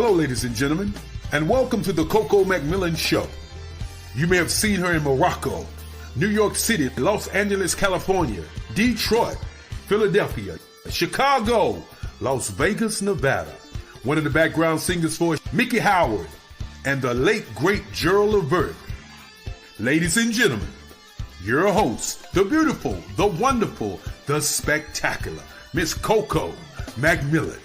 Hello, ladies and gentlemen, and welcome to the Coco McMillan Show. You may have seen her in Morocco, New York City, Los Angeles, California, Detroit, Philadelphia, Chicago, Las Vegas, Nevada. One of the background singers for Mickey Howard and the late, great Gerald Levert. Ladies and gentlemen, your host, the beautiful, the wonderful, the spectacular, Miss Coco McMillan.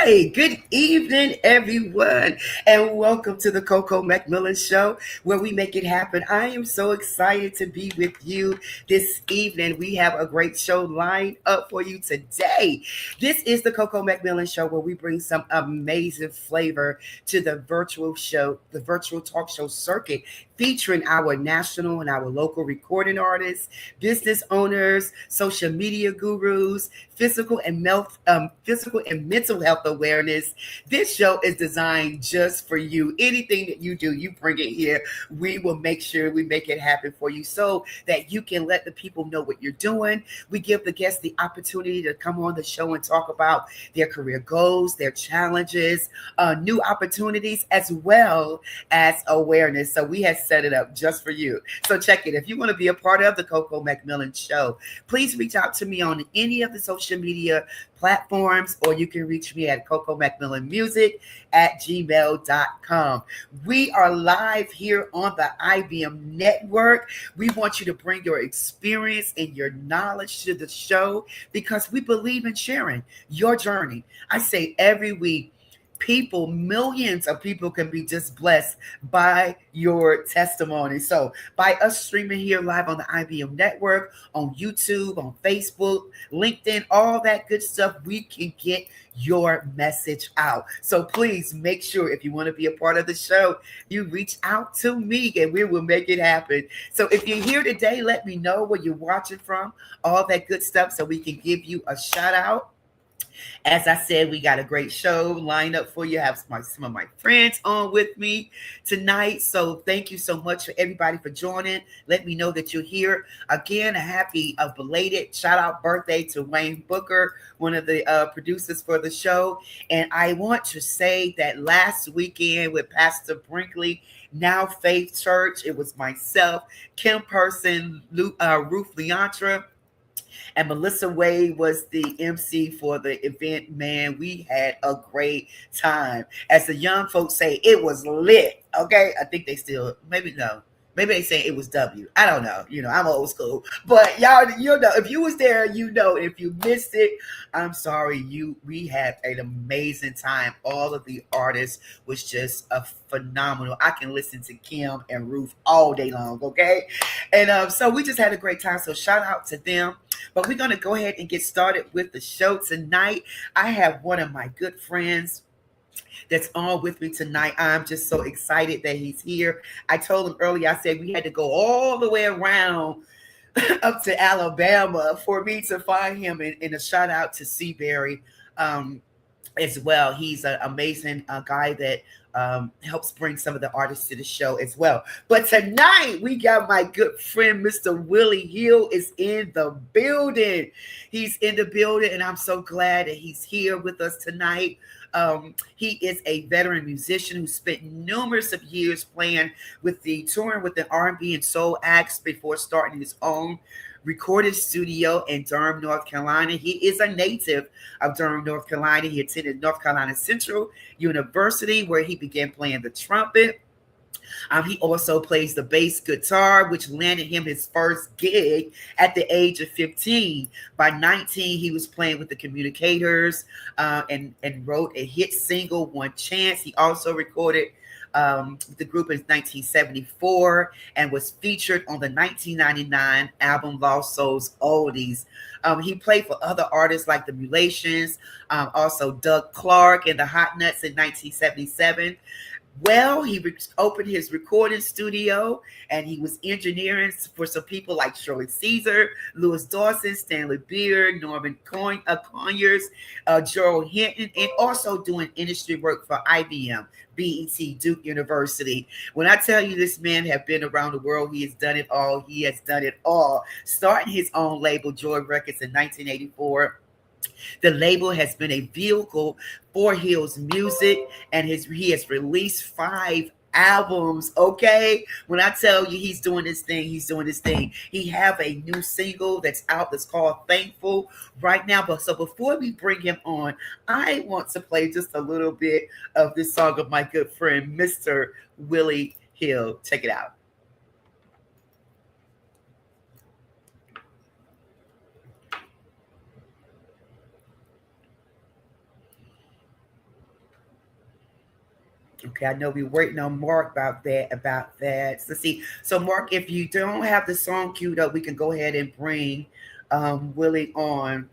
Hey, good evening, everyone, and welcome to the Coco McMillan Show, where we make it happen. I am so excited to be with you this evening. We have a great show lined up for you today. This is the Coco McMillan Show, where we bring some amazing flavor to the virtual show, the virtual talk show circuit, featuring our national and our local recording artists, business owners, social media gurus, physical and mental health awareness. This show is designed just for you. Anything that you do, you bring it here. We will make sure we make it happen for you so that you can let the people know what you're doing. We give the guests the opportunity to come on the show and talk about their career goals, their challenges, new opportunities, as well as awareness. So we have set it up just for you. So check it. If you want to be a part of the Coco McMillan Show, please reach out to me on any of the social media platforms, or you can reach me at cocomcmillanmusic@gmail.com. We are live here on the IBM network. We want you to bring your experience and your knowledge to the show because we believe in sharing your journey. I say every week, millions of people can be just blessed by your testimony. So by us streaming here live on the IBM network, on YouTube, on Facebook, LinkedIn, all that good stuff, we can get your message out. So please make sure, if you want to be a part of the show, you reach out to me and we will make it happen. So if you're here today, let me know where you're watching from, all that good stuff, so we can give you a shout out. As I said, we got a great show lined up for you. I have some of my friends on with me tonight. So thank you so much for everybody for joining. Let me know that you're here. Again, a belated shout out birthday to Wayne Booker, one of the producers for the show. And I want to say that last weekend with Pastor Brinkley, Now Faith Church, it was myself, Kim Person, Ruth Leontra, and Melissa Wade was the MC for the event. Man, we had a great time. As the young folks say, it was lit. Okay. I think they still, maybe no. Maybe they say it was W. I don't know. I'm old school. But y'all, if you was there, if you missed it, I'm sorry. We had an amazing time. All of the artists was just a phenomenal. I can listen to Kim and Ruth all day long, okay? And so we just had a great time. So shout out to them. But we're going to go ahead and get started with the show tonight. I have one of my good friends that's on with me tonight. I'm just so excited that he's here. I told him earlier, I said we had to go all the way around up to Alabama for me to find him. And a shout out to Seabury. as well. He's an amazing guy that helps bring some of the artists to the show as well. But tonight we got my good friend, Mr. Willie Hill, is in the building. He's in the building, and I'm so glad that he's here with us tonight. He is a veteran musician who spent numerous of years playing with the touring with the R&B and soul acts before starting his own recorded studio in Durham, North Carolina. He is a native of Durham, North Carolina. He attended North Carolina Central University, where he began playing the trumpet. He also plays the bass guitar, which landed him his first gig at the age of 15. By 19, he was playing with the Communicators and wrote a hit single, One Chance. He also recorded the group in 1974 and was featured on the 1999 album Lost Souls Oldies. He played for other artists like the Mulations, also Doug Clark and the Hot Nuts in 1977. Well, he opened his recording studio and he was engineering for some people like Shirley Caesar, Louis Dawson, Stanley Beard, Norman Conyers, Gerald Hinton, and also doing industry work for IBM, BET, Duke University. When I tell you this man have been around the world, he has done it all. He has done it all. Starting his own label, Joy Records, in 1984. The label has been a vehicle for Hill's music, and he has released 5 albums. Okay, when I tell you he's doing this thing, he's doing this thing. He have a new single that's out that's called Thankful right now. But so before we bring him on, I want to play just a little bit of this song of my good friend, Mr. Willie Hill. Check it out. Okay, I know we're waiting on Mark about that. So see, so Mark, if you don't have the song queued up, we can go ahead and bring Willie on.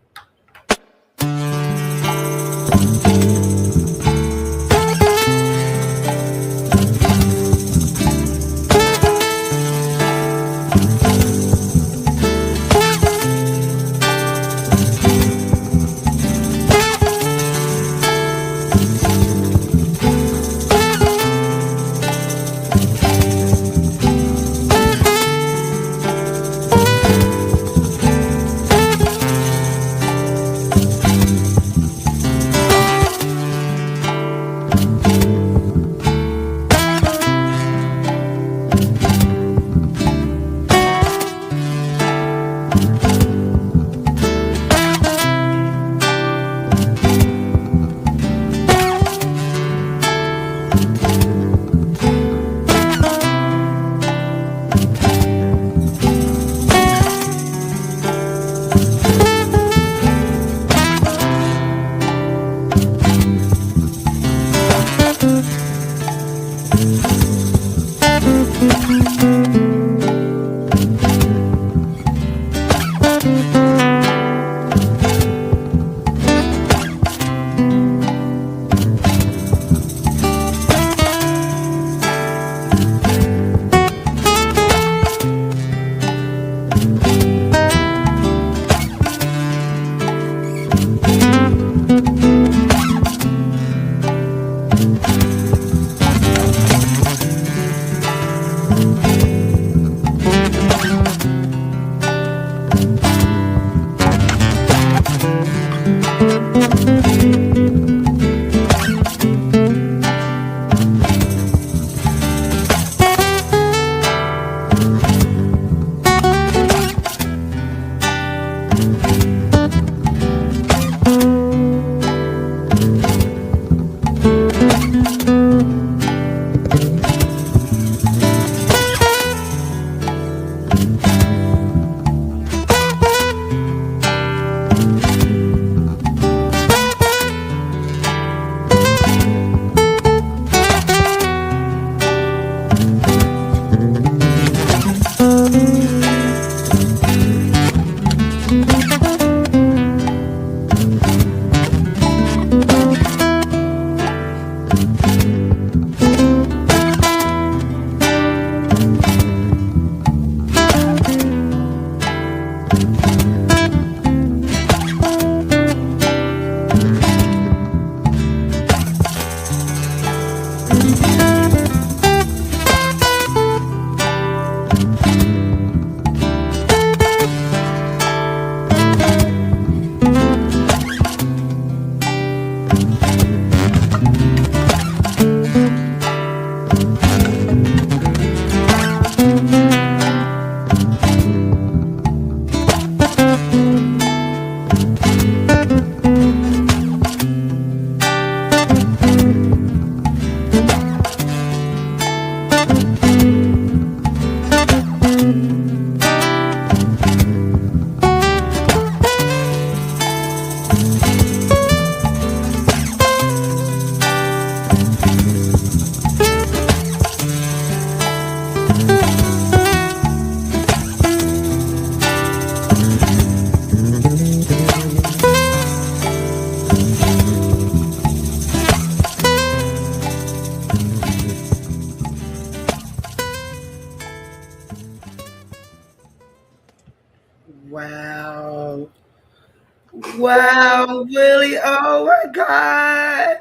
Wow. Wow, Willie. Oh my God.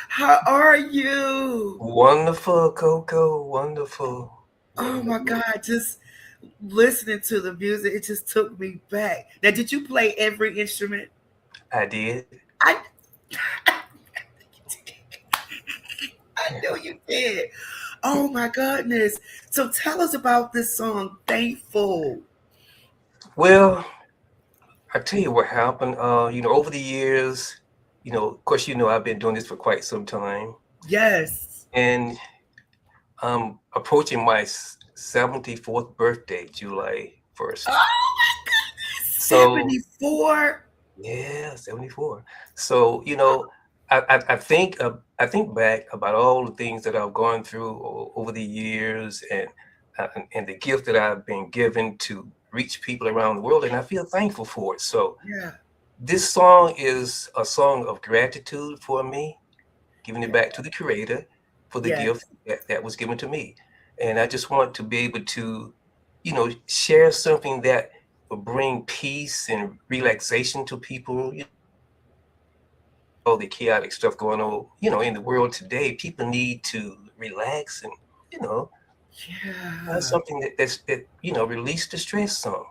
How are you? Wonderful, Coco. Wonderful. Oh my Wonderful. God. Just listening to the music, it just took me back. Now, did you play every instrument? I did. I I knew you did. Oh my goodness. So tell us about this song, Thankful. Well, I tell you what happened. Over the years, of course, I've been doing this for quite some time, Yes. and I'm approaching my 74th birthday, July 1st. Oh my goodness. So 74. yeah, 74. So, I think back about all the things that I've gone through over the years, and the gift that I've been given to reach people around the world, and I feel thankful for it. So Yeah. this song is a song of gratitude for me, giving it Yeah. back to the Creator for the Yes. gift that was given to me. And I just want to be able to, share something that will bring peace and relaxation to people. All the chaotic stuff going on, in the world today, people need to relax and, you know, have Yeah. something that release the stress some.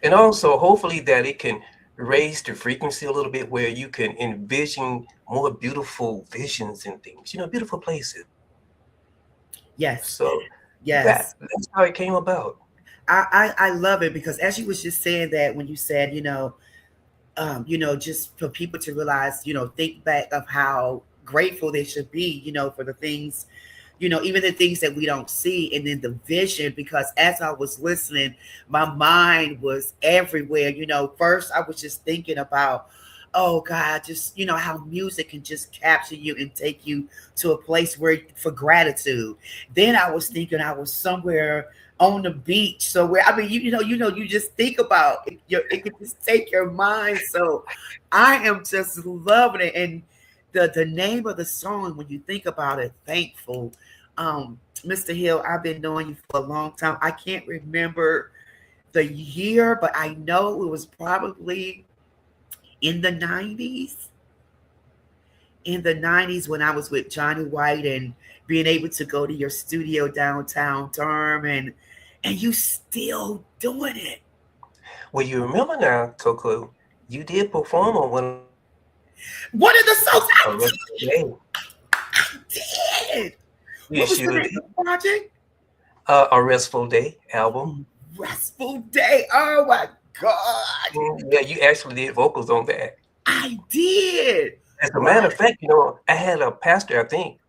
And also hopefully that it can raise the frequency a little bit where you can envision more beautiful visions and things, beautiful places. Yes. So Yes. that's how it came about. I love it because as you was just saying that when you said, just for people to realize, think back of how grateful they should be, for the things, even the things that we don't see, and then the vision. Because as I was listening, my mind was everywhere. First I was just thinking about, oh God, just how music can just capture you and take you to a place where for gratitude. Then I was thinking I was somewhere on the beach. So where I mean, you just think about it, it can just take your mind. So I am just loving it. And the name of the song, when you think about it, thankful. Mr. Hill, I've been knowing you for a long time. I can't remember the year, but I know it was probably in the 90s. In the 90s when I was with Johnny White and being able to go to your studio downtown Durham, and you still doing it. Well, you remember now, Coco, you did perform on one One of the songs of I the day. did. You What was the sure name did. of the project? A Restful Day album. Restful Day. Oh my God. Yeah, you actually did vocals on that. I did. As a Wow. matter of fact, I had a pastor, I think,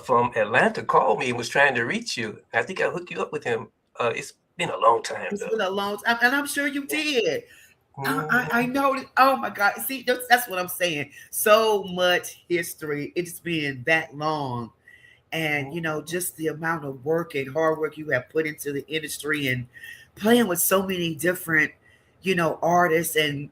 from Atlanta call me and was trying to reach you. I think I hooked you up with him. It's been a long time It's been though. a long time, and I'm sure you did. I Mhm. know. Oh my God. See, that's what I'm saying. So much history. It's been that long. And, just the amount of work and hard work you have put into the industry and playing with so many different, artists. And,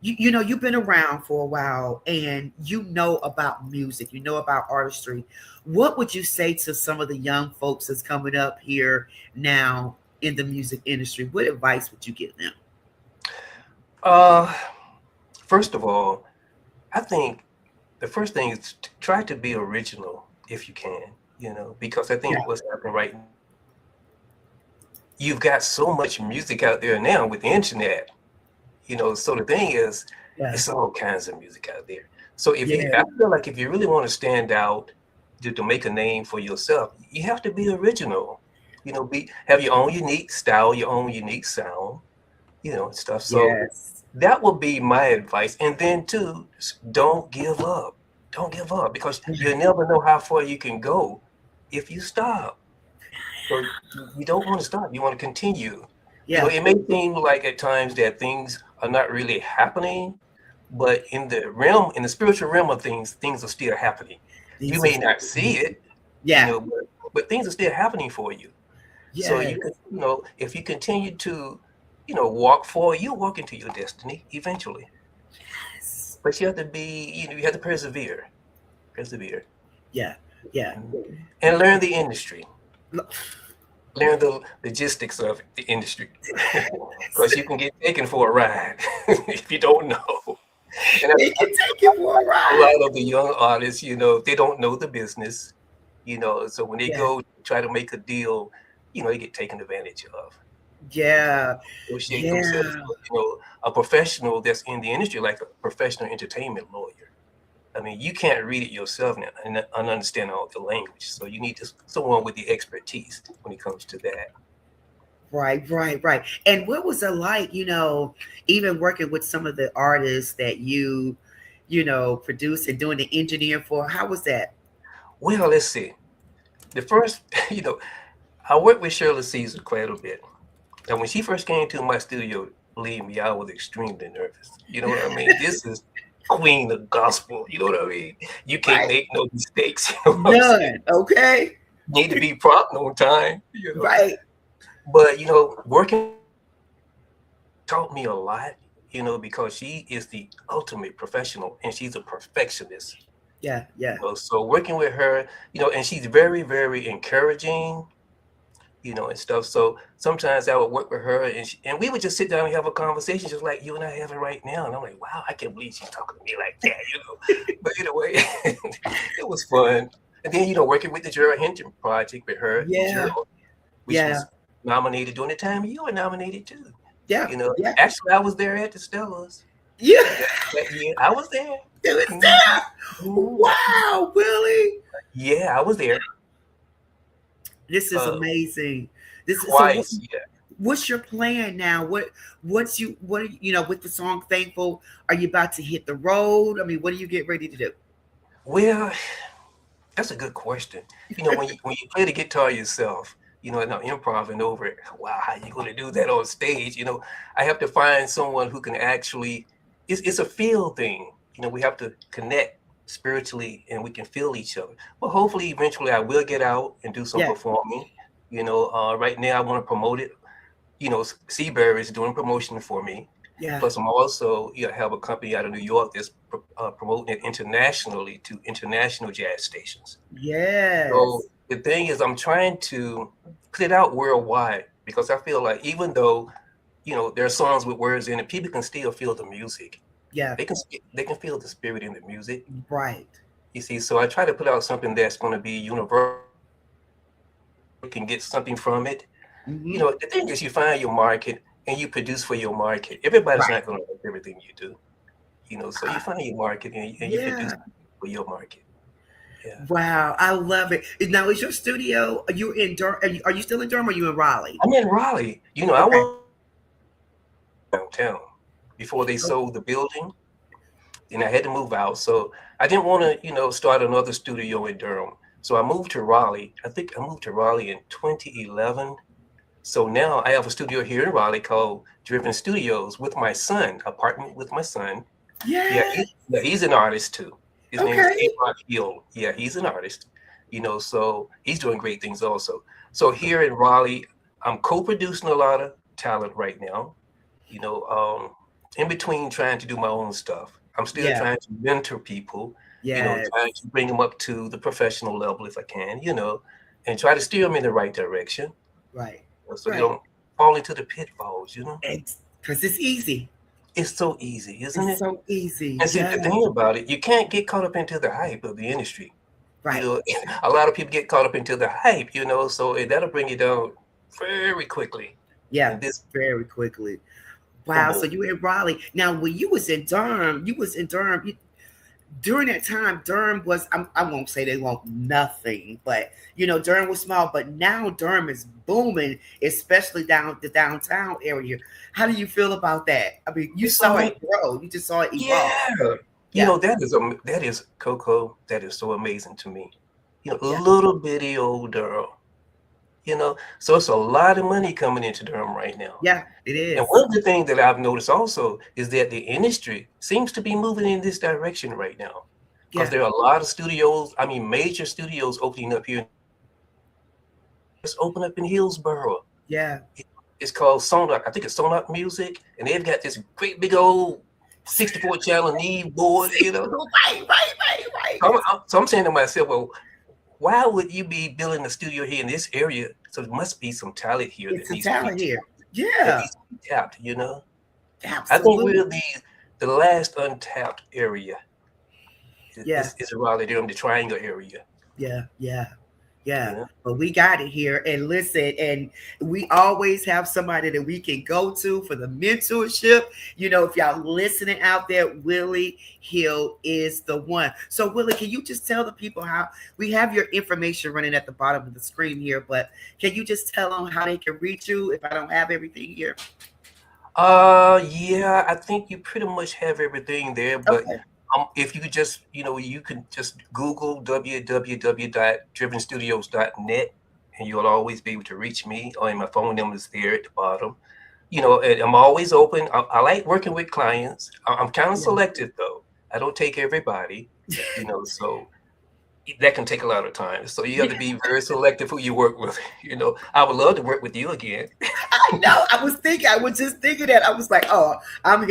you've been around for a while and you know about music, you know about artistry. What would you say to some of the young folks that's coming up here now in the music industry? What advice would you give them? Uh, First of all, I think the first thing is to try to be original if you can, because I Yeah. think what's happening right now, you've got so much music out there now with the internet, so the thing is, Yeah. it's all kinds of music out there. So I Yeah. feel like if you really want to stand out to make a name for yourself, you have to be original, have your own unique style, your own unique sound, and stuff. So Yes. that would be my advice. And then too, don't give up. Don't give up, because you'll never know how far you can go if you stop. So you don't want to stop. You want to continue. Yeah. It may seem like at times that things are not really happening, but in the spiritual realm of things are still happening. You These may are- not see it, Yeah. but things are still happening for you. So Yes. you can, if you continue to, walk forward, you walk into your destiny eventually. Yes. But you have to be, you have to persevere, Yeah. Yeah. and learn the industry, learn the logistics of the industry, because you can get taken for a ride if you don't know. And They can take you for a a ride. lot of the young artists, they don't know the business, so when they Yeah. go try to make a deal, they get taken advantage of. Yeah. Associate themselves Yeah. with, a professional that's in the industry, like a professional entertainment lawyer. I mean, you can't read it yourself and understand all the language. So you need someone with the expertise when it comes to that. Right, right, right. And what was it like, even working with some of the artists that produced and doing the engineer for? How was that? Well, let's see. The first, I worked with Shirley Caesar quite a bit. And when she first came to my studio, believe me, I was extremely nervous. You know what I mean? This is queen of gospel. You know what I mean? You can't Right. make no mistakes. You know what I'm saying? None. Okay. Need to be prompt on time. Right. But working taught me a lot. Because she is the ultimate professional and she's a perfectionist. Yeah. Yeah. So working with her, and she's very, very encouraging. And stuff. So sometimes I would work with her, and we would just sit down and have a conversation, just like you and I are having right now. And I'm like, wow, I can't believe she's talking to me like that. But anyway, it was fun. And then working with the Gerald Hinton project with her, Yeah. Gerald, which Yeah. was nominated during the time you were nominated too. Yeah. Yeah. Actually, I was there at the Stellas. Yeah. That year, I was there. It was that. Wow, Willie. Yeah, I was there. This is amazing. This is Twice, yeah. What's your plan now? What with the song Thankful, are you about to hit the road? I mean, what do you get ready to do? Well, that's a good question. When you play the guitar yourself, and I'm improvising over it. Wow, how you going to do that on stage? I have to find someone who can actually. It's a feel thing. We have to connect spiritually, and we can feel each other. But hopefully, eventually, I will get out and do some performing. Right now, I want to promote it. Seabury is doing promotion for me. Yeah. Plus, I'm also have a company out of New York that's promoting it internationally to international jazz stations. Yes. So the thing is, I'm trying to put it out worldwide, because I feel like even though there are songs with words in it, people can still feel the music. Yeah. They can feel the spirit in the music. Right. You see, so I try to put out something that's going to be universal. You can get something from it. Mm-hmm. The thing is, you find your market and you produce for your market. Everybody's not going to like everything you do. So you find your market and you produce for your market. Yeah. Wow, I love it. Now, is your studio? Are you in Durham? Are you still in Durham? Or are you in Raleigh? I'm in Raleigh. I was downtown before they sold the building, and I had to move out. So I didn't want to, start another studio in Durham. So I moved to Raleigh. I think I moved to Raleigh in 2011. So now I have a studio here in Raleigh called Driven Studios with my son, apartment with my son. Yeah. He's an artist too. His name is Okay. A-Rock Hill. Yeah, he's an artist. So he's doing great things also. So here in Raleigh, I'm co-producing a lot of talent right now. In between trying to do my own stuff. I'm still trying to mentor people. Yeah. Trying to bring them up to the professional level if I can. And try to steer them in the right direction. Right. So they don't fall into the pitfalls. Because it's easy. It's so easy, isn't it? It's so easy. And see, the thing about it, you can't get caught up into the hype of the industry. Right. A lot of people get caught up into the hype, so that'll bring you down very quickly. Yeah, And this very quickly. Wow. So humble. you in Raleigh. Now, when you was in Durham, during that time, Durham was, I won't say they want nothing, but Durham was small, but now Durham is booming, especially down the downtown area. How do you feel about that? I mean, you It's saw it amazing. grow, you just saw it evolve. Yeah. Yeah, That is Coco. That is so amazing to me. A yeah, little bitty old Durham. So it's a lot of money coming into Durham right now. yeah, it And is. one of the things that I've noticed also is that the industry seems to be moving in this direction right now, because Yeah, there are a lot of studios, I mean, major studios opening up here. It's open up in Hillsborough. yeah. It's called Sonoc. I think it's Sonoc Music, and they've got this great big old 64 channel Neve board. Right, right, right, right. So I'm saying to myself, well, why would you be building a studio here in this area? So there must be some talent here It's that a needs to be talent here. that Yeah, needs to be tapped. I think absolutely. we're the last untapped area Yeah, is Raleigh Durham, the Triangle area. yeah, yeah. Yeah, You know, but we got it here. And listen, and we always have somebody that we can go to for the mentorship. If y'all listening out there, Willie Hill is the one. So, Willie, can you just tell the people how we have your information running at the bottom of the screen here? But can you just tell them how they can reach you if I don't have everything here? yeah, I think you pretty much have everything there, but Okay. if you could just, you can just Google www.drivenstudios.net, and you'll always be able to reach me. Or my phone number is there at the bottom. And I'm always open. I like working with clients. I'm kind of Yeah. selective though. I don't take everybody, so that can take a lot of time. So you have to be very selective who you work with. I would love to work with you again. I know. I was just thinking that. I was like, oh, I'm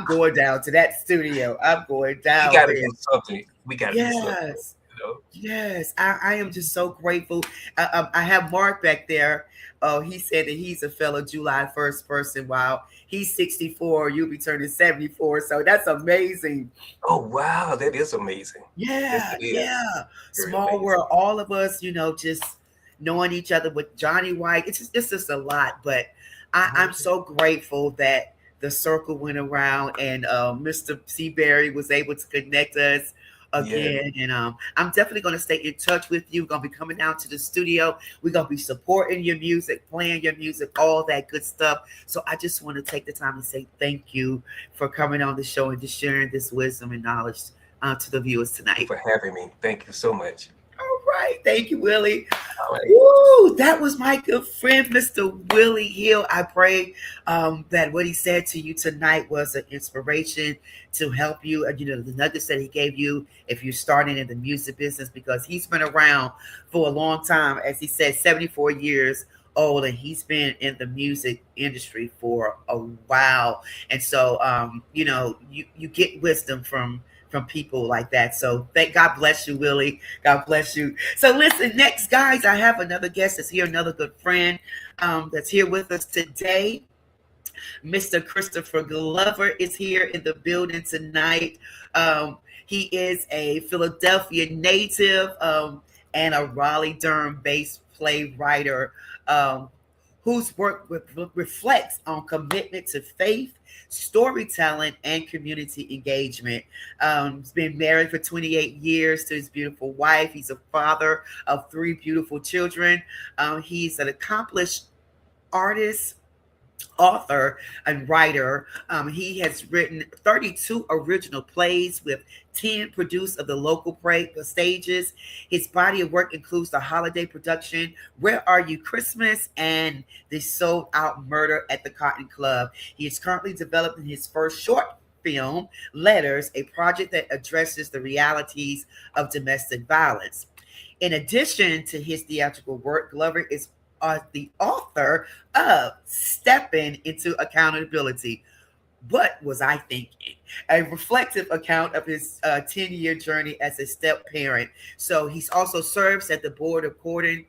going down to that studio. I'm going We down got to there. do something. We got to do something. Yes. You know? Yes, I am just so grateful. I have Mark back there. Oh, he said that he's a fellow July 1st person. Wow, he's 64. You'll be turning 74. So that's amazing. Oh wow, that is amazing. Yes, Yeah, it is. yeah. Very Small amazing. world. All of us, just knowing each other with Johnny White. It's just a lot. But I'm Mhm. so grateful that the circle went around and Mr. Seabury was able to connect us Yeah. again. And I'm definitely going to stay in touch with you. Going to be coming down to the studio. We're going to be supporting your music, playing your music, all that good stuff. So I just want to take the time to say thank you for coming on the show and just sharing this wisdom and knowledge to the viewers Thank you tonight. for having me. Thank you so much. All right. Thank you, Willie. All right. Woo, that was my good friend, Mr. Willie Hill. I pray that what he said to you tonight was an inspiration to help you. The nuggets that he gave you if you're starting in the music business, because he's been around for a long time. As he said, 74 years old, and he's been in the music industry for a while. And so, you get wisdom from people like that. So thank God bless you, Willie. God bless you. So listen, next, guys, I have another guest that's here, another good friend that's here with us today. Mr. Christopher Glover is here in the building tonight. He is a Philadelphia native and a Raleigh Durham based playwright whose work reflects on commitment to faith, storytelling, and community engagement. He's been married for 28 years to his beautiful wife. He's a father of 3 beautiful children. He's an accomplished artist, author, and writer. He has written 32 original plays with 10 produced of the local stages. His body of work includes the holiday production Where Are You Christmas and the Sold Out Murder at the Cotton Club. He is currently developing his first short film, Letters, a project that addresses the realities of domestic violence. In addition to his theatrical work, Glover is the author of Stepping into Accountability. What was I thinking? A reflective account of his 10-year journey as a step parent. So he's also serves at the board of Gordon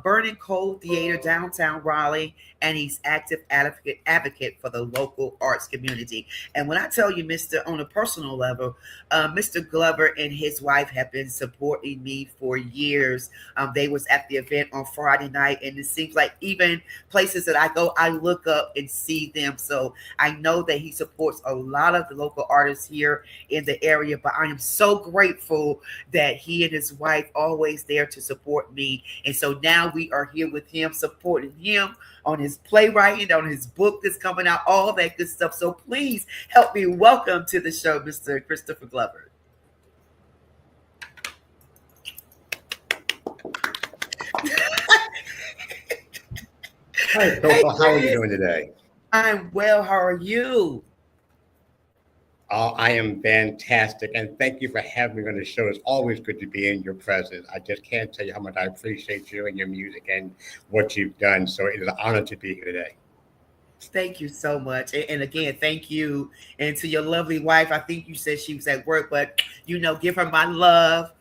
Burning Coal Theater, downtown Raleigh, and he's active advocate for the local arts community. And when I tell you, Mr. on a personal level, Mr. Glover and his wife have been supporting me for years. They was at the event on Friday night, and it seems like even places that I go, I look up and see them. So I know that he supports a lot of the local artists here in the area, but I am so grateful that he and his wife always there to support me. And so now we are here with him, supporting him on his playwriting, on his book that's coming out, all that good stuff. So please help me welcome to the show, Mr. Christopher Glover. Hi, Coco. How are you doing today? I'm well. How are you? I am fantastic, and thank you for having me on the show. It's always good to be in your presence. I just can't tell you how much I appreciate you and your music and what you've done. So it is an honor to be here today. Thank you so much. And again, thank you. And to your lovely wife, I think you said she was at work, but give her my love.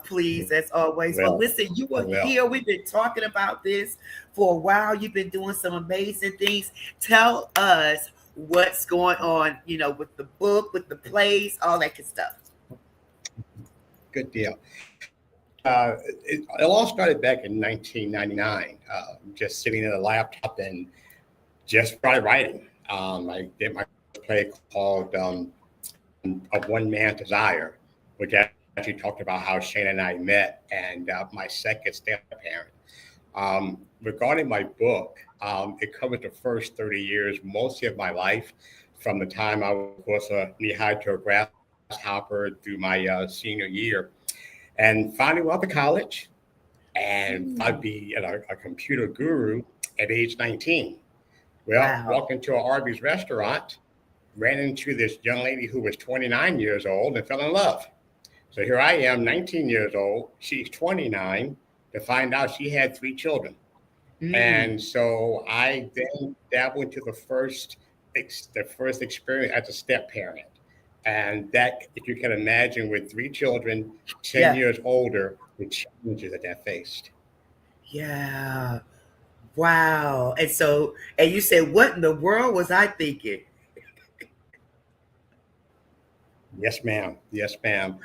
Please, as always. Well, listen, you were here. We've been talking about this for a while. You've been doing some amazing things. Tell us what's going on, with the book, with the plays, all that good stuff. Good deal. It all started back in 1999, just sitting at a laptop and just started writing. I did my play called Of One Man's Desire, which actually talked about how Shane and I met, and my second step-parent. Regarding my book, it covers the first 30 years, mostly of my life, from the time I was, of course, a knee-high to a grasshopper through my senior year, and finally went off to college, and I'd be a computer guru at age 19. Well, walked into an Arby's restaurant, ran into this young lady who was 29 years old and fell in love. So here I am, 19 years old. She's 29, to find out she had 3 children. And so I then dabbled into the first experience as a step parent. And that, if you can imagine, with 3 children, 10 years older, the challenges that I faced. Yeah. Wow. And you said, what in the world was I thinking? Yes, ma'am. Yes, ma'am.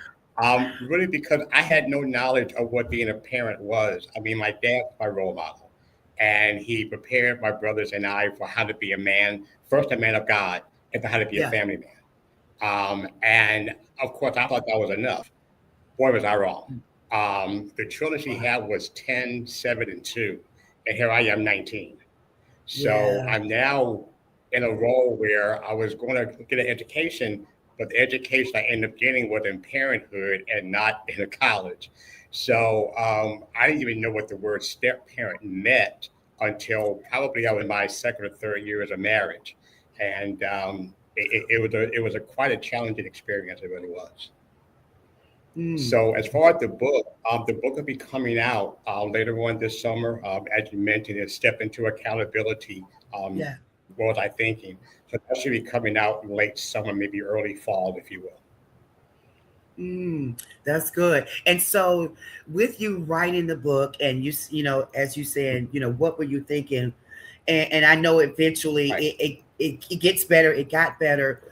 Really, because I had no knowledge of what being a parent was. I mean, my dad was my role model, and he prepared my brothers and I for how to be a man, first a man of God, and for how to be a family man. And of course, I thought that was enough. Boy, was I wrong. The children she had was 10, 7, and 2. And here I am, 19. So I'm now in a role where I was going to get an education, but the education I ended up getting was in parenthood and not in a college. So I didn't even know what the word step parent meant until probably I was in my second or third year as a marriage. And it was quite a challenging experience. It really was. So as far as the book will be coming out later on this summer. As you mentioned, it's Step Into Accountability. What was I thinking? So that should be coming out in late summer, maybe early fall, if you will. That's good. And so with you writing the book and as you said, what were you thinking? And I know eventually it gets better. It got better.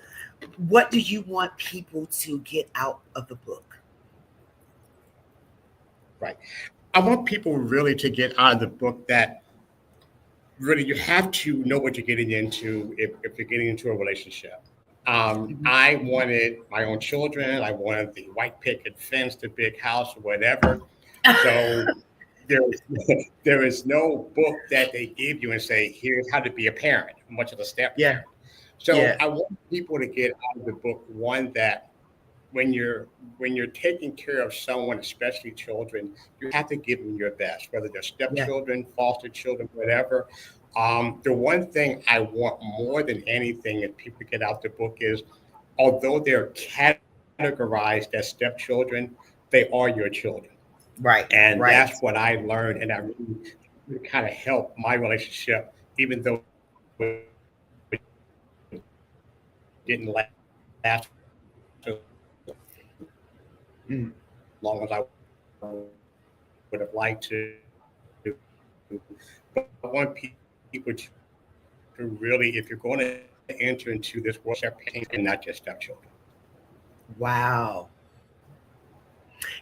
What do you want people to get out of the book? Right. I want people really to get out of the book that really you have to know what you're getting into if you're getting into a relationship. I wanted my own children. I wanted the white picket fence, the big house, whatever. So there is no book that they give you and say, here's how to be a parent, much of a step parent. So I want people to get out of the book, one, that when you're taking care of someone, especially children, you have to give them your best, whether they're stepchildren, foster children, whatever. The one thing I want more than anything if people get out the book is, although they're categorized as stepchildren, they are your children. Right. And that's what I learned, and that really kind of helped my relationship, even though it didn't last long as I would have liked to. But I want people to really, if you're going to enter into this world, and not just stepchildren. Wow.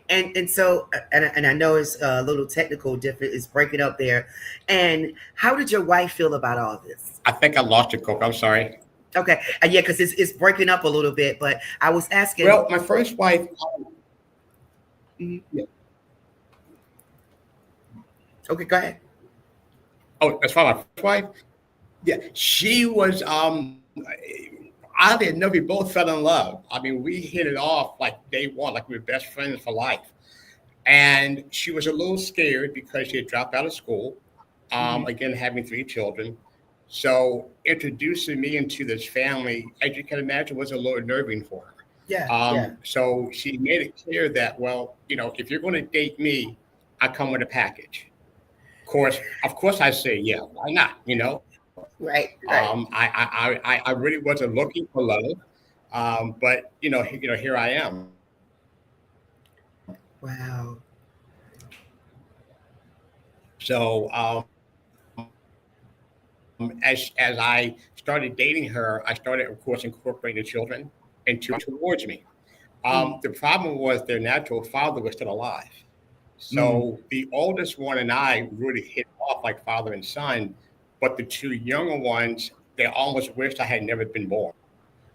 And so and I know it's a little technical different, it's breaking up there. And how did your wife feel about all this? I think I lost you, Coco. I'm sorry. Okay. Yeah, because it's breaking up a little bit, but I was asking. Well, my first wife. Mhm. Yeah. Okay, go ahead. Oh, as far as my first wife, yeah, she was. Oddly enough, we both fell in love. I mean, we hit it off like day one, like we were best friends for life. And she was a little scared because she had dropped out of school. Mhm. Again, having three children. So introducing me into this family, as you can imagine, was a little unnerving for her. Yeah, yeah. So she made it clear that, well, if you're going to date me, I come with a package. Of course, I say, yeah, why not? Right, right. I really wasn't looking for love, but here I am. Wow. So as I started dating her, I started, of course, incorporating the children into towards me. Mm, The problem was their natural father was still alive. mm, So the oldest one and I really hit off like father and son, but the two younger ones, they almost wished I had never been born.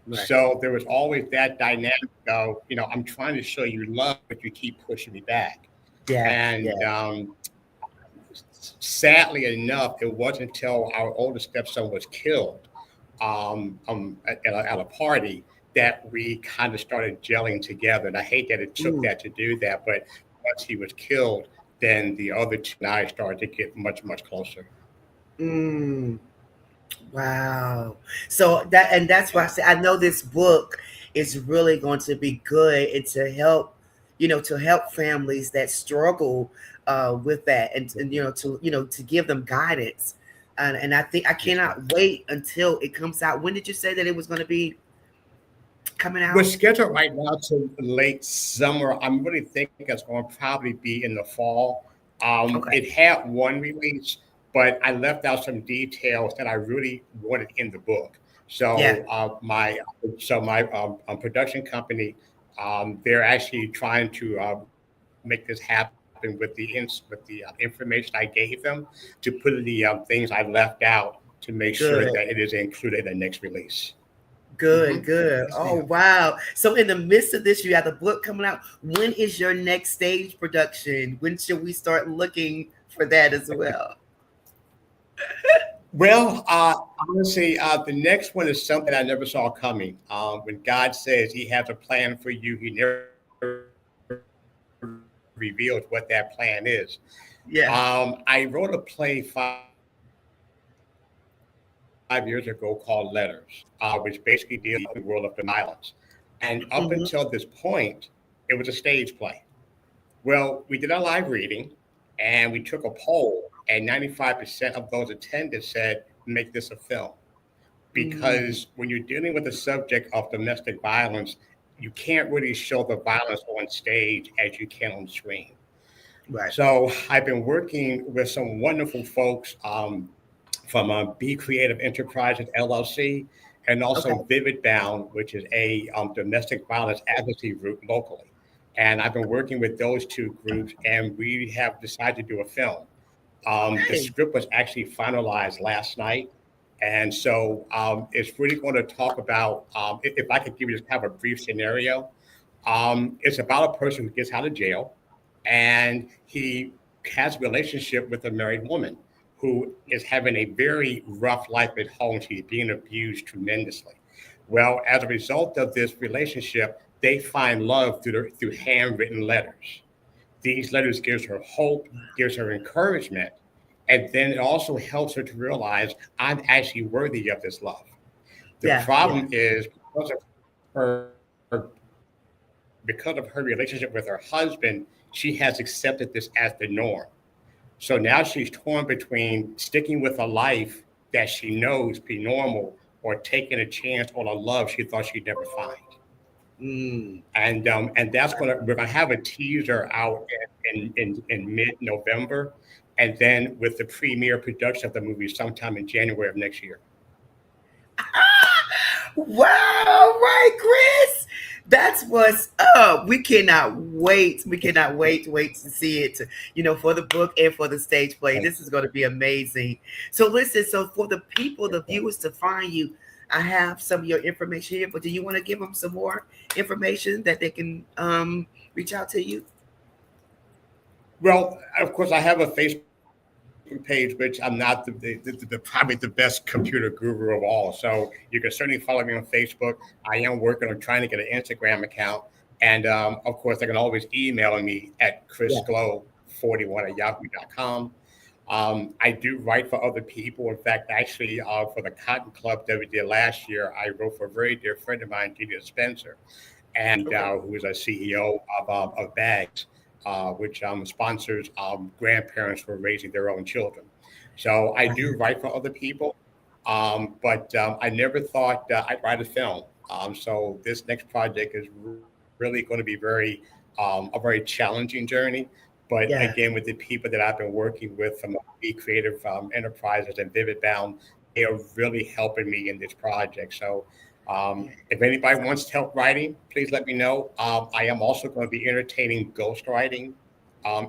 right. So there was always that dynamic of, I'm trying to show you love, but you keep pushing me back. Yeah, And yeah. sadly enough, it wasn't until our oldest stepson was killed at a party that we kind of started gelling together. And I hate that it took Ooh. that to do that, but once he was killed, then the other two and I started to get much, much closer. Mm. Wow. So that's why I say I know this book is really going to be good and to help, to help families that struggle with that and to give them guidance. And I think I Yes, ma'am. cannot wait until it comes out. When did you say that it was going to be coming We're out? scheduled right now to late summer. I'm really thinking it's going to probably be in the fall. Okay. It had one release, but I left out some details that I really wanted in the book. Yeah. So my production company, they're actually trying to make this happen with the information I gave them to put in the things I left out to make sure Good. that it is included in the next release. Good, good. Yes, Oh, ma'am. wow. So in the midst of this, you have the book coming out. When is your next stage production? When should we start looking for that as well? Well, honestly, the next one is something I never saw coming. When God says He has a plan for you, He never reveals what that plan is. Yeah. I wrote a play 5 years ago called Letters, which basically deals with the world of violence. And up Hmm. until this point, it was a stage play. Well, we did a live reading and we took a poll, and 95% of those attended said, make this a film. Mm, Because when you're dealing with the subject of domestic violence, you can't really show the violence on stage as you can on screen. right. So I've been working with some wonderful folks from Be Creative Enterprises LLC and Okay. also Vivid Bound, which is a domestic violence advocacy group locally. And I've been working with those two groups, and we have decided to do a film. The Hey. script was actually finalized last night. And so it's really going to talk about, if I could give you just kind of a brief scenario, it's about a person who gets out of jail and he has a relationship with a married woman who is having a very rough life at home. She's being abused tremendously. Well, as a result of this relationship, they find love through handwritten letters. These letters gives her hope, gives her encouragement, and then it also helps her to realize I'm actually worthy of this love. The Yeah, yeah. problem is her because of her relationship with her husband, she has accepted this as the norm. So now she's torn between sticking with a life that she knows be normal or taking a chance on a love she thought she'd never find. Mm, And that's we're gonna have a teaser out in mid November, and then with the premiere production of the movie sometime in January of next year. Wow, right, Chris. That's what's up. We cannot wait. We cannot wait to see it, for the book and for the stage play. This is going to be amazing. So listen, so for the people, the viewers to find you, I have some of your information here, but do you want to give them some more information that they can reach out to you? Well, of course, I have a Facebook page, which I'm not the probably the best computer guru of all. So you can certainly follow me on Facebook. I am working on trying to get an Instagram account. And of course, they can always email me at chrisglow41@yahoo.com. I do write for other people. In fact, actually, for the Cotton Club that we did last year, I wrote for a very dear friend of mine, Gina Spencer, and who is a CEO of Bags, which sponsors grandparents for raising their own children. So I do write for other people, but I never thought I'd write a film. So this next project is really going to be a very challenging journey. But again, with the people that I've been working with from Be Creative Enterprises and Vivid Bound, they are really helping me in this project. So if anybody wants help writing, please let me know. I am also going to be entertaining ghostwriting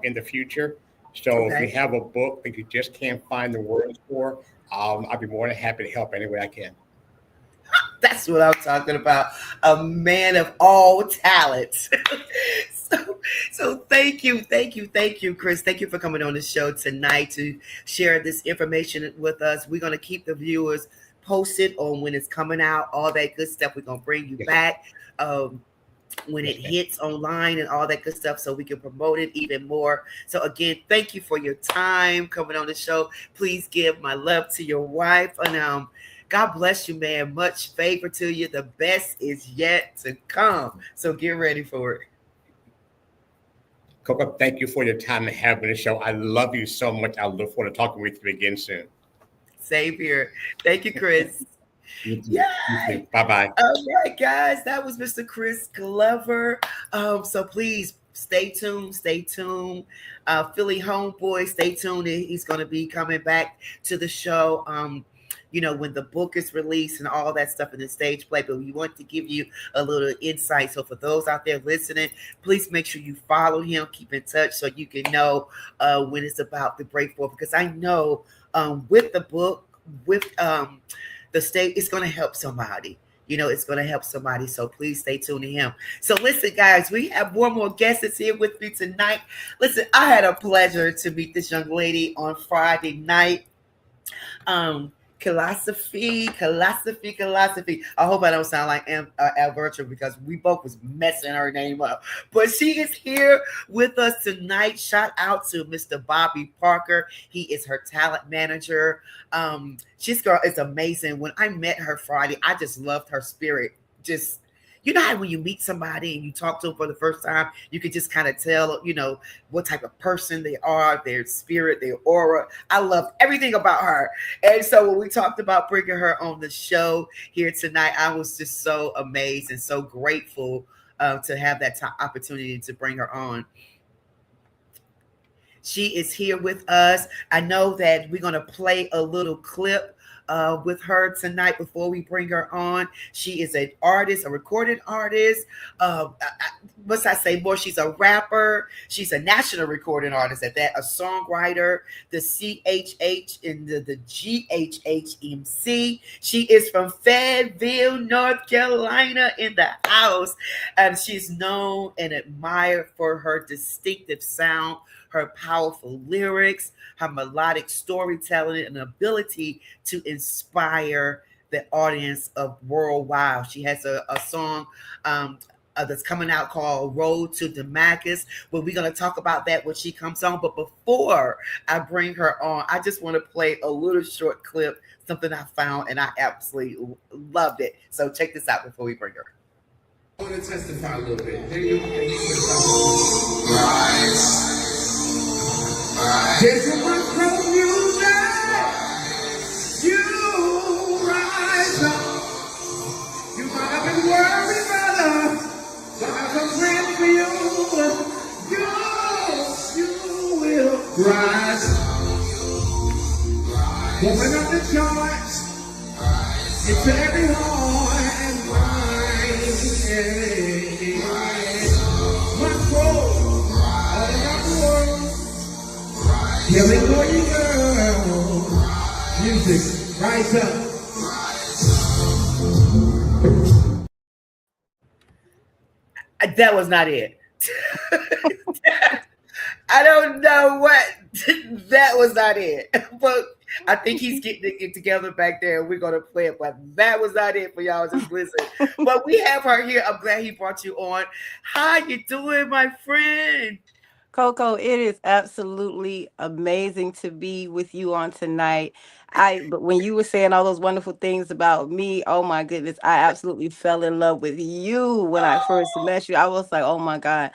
in the future. So if you have a book that you just can't find the words for, I'll be more than happy to help any way I can. That's what I'm talking about. A man of all talents. So thank you, Chris. Thank you for coming on the show tonight to share this information with us. We're going to keep the viewers posted on when it's coming out, all that good stuff. We're going to bring you back when it hits online and all that good stuff so we can promote it even more. So again, thank you for your time coming on the show. Please give my love to your wife. And God bless you, man. Much favor to you. The best is yet to come. So get ready for it. Coco, thank you for your time and having the show. I love you so much. I look forward to talking with you again soon. Same here. Thank you, Chris. Yeah. Bye-bye. All right, guys. That was Mr. Chris Glover. So please stay tuned. Philly homeboy, stay tuned. He's going to be coming back to the show. When the book is released and all that stuff in the stage play, but we want to give you a little insight. So for those out there listening, please make sure you follow him, keep in touch so you can know when it's about to break forth. Because I know with the book, with the state, it's going to help somebody. It's going to help somebody. So please stay tuned to him. So listen, guys, we have one more guest that's here with me tonight. Listen, I had a pleasure to meet this young lady on Friday night. Philosophy. I hope I don't sound like Alberta because we both was messing her name up. But she is here with us tonight. Shout out to Mr. Bobby Parker. He is her talent manager. She's girl is amazing. When I met her Friday, I just loved her spirit. Just how when you meet somebody and you talk to them for the first time, you can just kind of tell, what type of person they are, their spirit, their aura. I love everything about her. And so when we talked about bringing her on the show here tonight, I was just so amazed and so grateful to have that opportunity to bring her on. She is here with us. I know that we're going to play a little clip with her tonight before we bring her on. She is an artist, a recorded artist. Must I say more? She's a rapper. She's a national recording artist at that, a songwriter, the CHH and the GHHMC. She is from Fayetteville, North Carolina in the house. And she's known and admired for her distinctive sound, her powerful lyrics, her melodic storytelling, and ability to inspire the audience of worldwide. She has a song that's coming out called Road to Damascus, but we're going to talk about that when she comes on. But before I bring her on, I just want to play a little short clip, something I found, and I absolutely loved it. So check this out before we bring her. I want to testify a little bit. Here you go. There's a word from you that you rise up. You might have been worried, brother, but I'm praying for you. You will rise up. It's every heart and mind. My soul, all around the world. Here we go, you girl. Music, rise up. That was not it. I don't know what. That was not it. But I think he's getting it together back there. And we're gonna play it, but that was not it for y'all. Just listen. But we have her here. I'm glad he brought you on. How you doing, my friend? Coco, it is absolutely amazing to be with you on tonight. But when you were saying all those wonderful things about me, oh my goodness, I absolutely fell in love with you when I first Oh, met you. I was like, oh my God,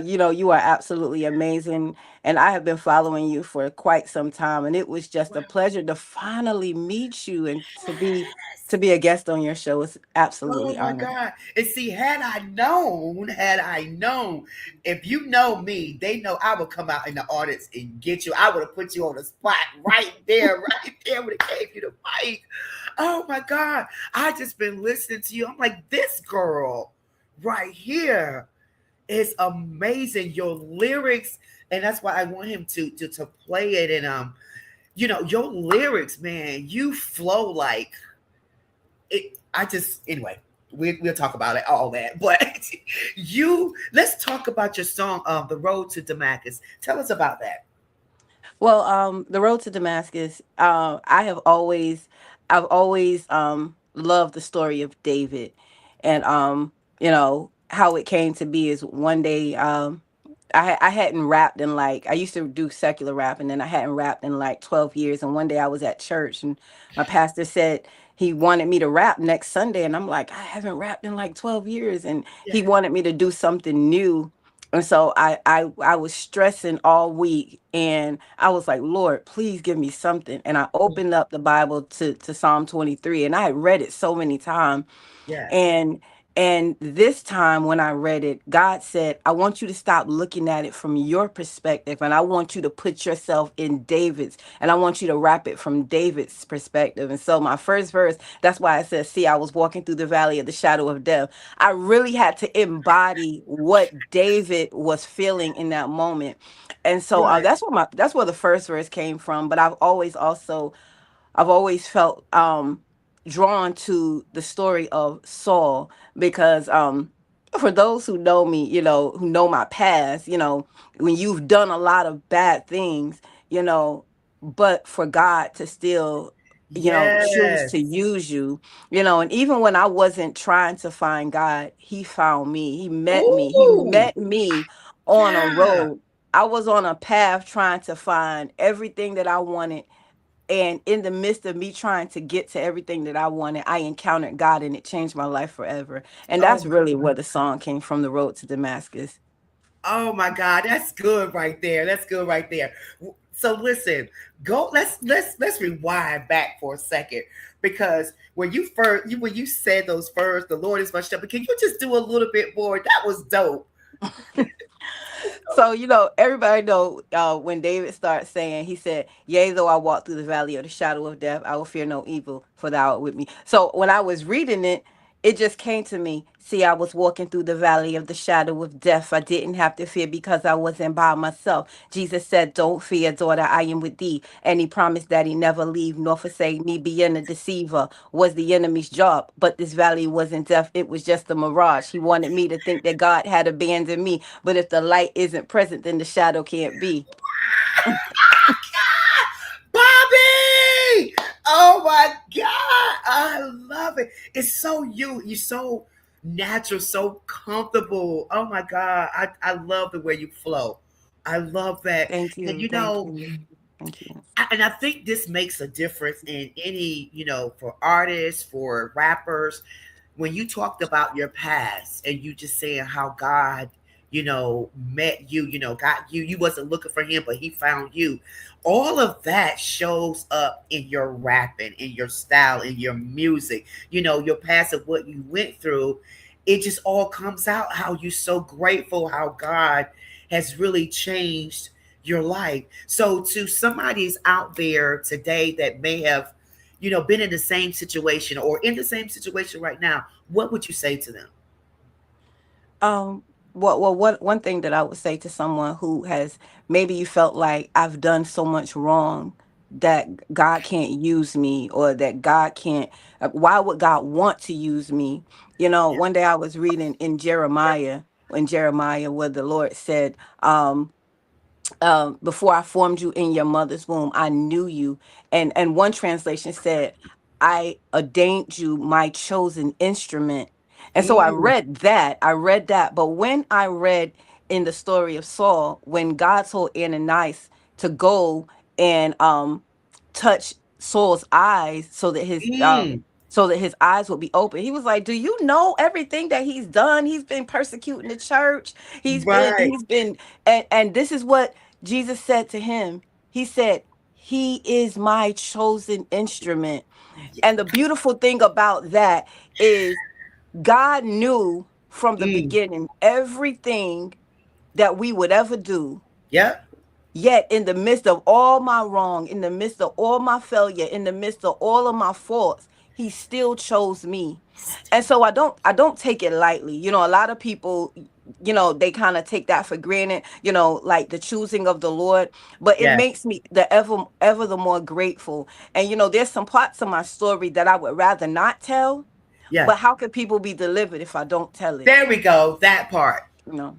you are absolutely amazing, and I have been following you for quite some time, and it was just a well, pleasure to finally meet you and yes. to be a guest on your show. It's Oh absolutely my honored. God. And see, had I known, if you know me, they know I would come out in the audience and get you. I would have put you on the spot right there when it gave you the mic. Oh my God. I just been listening to you. I'm like, this girl right here is amazing. Your lyrics, and that's why I want him to play it. And your lyrics, man, you flow like it. I just anyway. We'll talk about it, all that. But let's talk about your song, The Road to Damascus. Tell us about that. Well, the road to Damascus. I've always loved the story of David, and how it came to be is one day I hadn't rapped in like I used to do secular rap, and then I hadn't rapped in like 12 years. And one day I was at church, and my pastor said he wanted me to rap next Sunday, and I'm like, I haven't rapped in like 12 years, and he Yeah, wanted me to do something new. And so I was stressing all week, and I was like, Lord, please give me something. And I opened up the Bible to Psalm 23, and I had read it so many times. yes, And this time when I read it, God said, I want you to stop looking at it from your perspective, and I want you to put yourself in David's, and I want you to rap it from David's perspective. And so my first verse, that's why I said, see, I was walking through the valley of the shadow of death. I really had to embody what David was feeling in that moment. And so right. that's where the first verse came from. But I've always felt drawn to the story of Saul, because for those who know me, who know my past, when you've done a lot of bad things, you know, but for God to still choose to Yes. use you, and even when I wasn't trying to find God, he found me. He Ooh, met me on a yeah. road. I was on a path trying to find everything that I wanted, and in the midst of me trying to get to everything that I wanted, I encountered God, and it changed my life forever. And Oh that's my, really where the song came from, The Road to Damascus. oh my God. That's good right there. That's good right there. So listen, go. Let's rewind back for a second, because when you said those first, the Lord is my shepherd. Can you just do a little bit more? That was dope. So, everybody know when David starts saying, he said, yea, though I walk through the valley of the shadow of death, I will fear no evil, for thou art with me. So when I was reading it, it just came to me. See, I was walking through the valley of the shadow of death. I didn't have to fear because I wasn't by myself. Jesus said, don't fear, daughter, I am with thee. And he promised that he never leave nor forsake me. Being a deceiver was the enemy's job. But this valley wasn't death. It was just a mirage. He wanted me to think that God had abandoned me. But if the light isn't present, then the shadow can't be. Bobby! Oh my God. I love it. It's so you. You're so natural, so comfortable. Oh my God. I love the way you flow. I love that. Thank And you. Thank you. Thank you. and I think this makes a difference in any, for artists, for rappers, when you talked about your past and you just saying how God, met you, got you. You wasn't looking for him, but he found you. All of that shows up in your rapping, in your style, in your music, your past of what you went through. It just all comes out how you're so grateful, how God has really changed your life. So to somebody's out there today that may have, been in the same situation or in the same situation right now, what would you say to them? Um, one thing that I would say to someone who has, maybe you felt like I've done so much wrong that God can't use me, or that God can't, why would God want to use me? Yeah. One day I was reading in Jeremiah, where the Lord said, before I formed you in your mother's womb, I knew you. And one translation said, I ordained you my chosen instrument. And so Mm, I read that. But when I read in the story of Saul, when God told Ananias to go and touch Saul's eyes mm, so that his eyes would be open. He was like, "Do you know everything that he's done? He's been persecuting the church. right. He's been and this is what Jesus said to him. He said, "He is my chosen instrument." And the beautiful thing about that is God knew from the Mm, beginning everything that we would ever do. yep. Yet, in the midst of all my wrong, in the midst of all my failure, in the midst of all of my faults, he still chose me. And so I don't take it lightly. A lot of people, they kind of take that for granted, like the choosing of the Lord. But it Yeah. makes me the ever the more grateful. And there's some parts of my story that I would rather not tell. Yeah. But how can people be delivered if I don't tell it? There we go. That part. You know.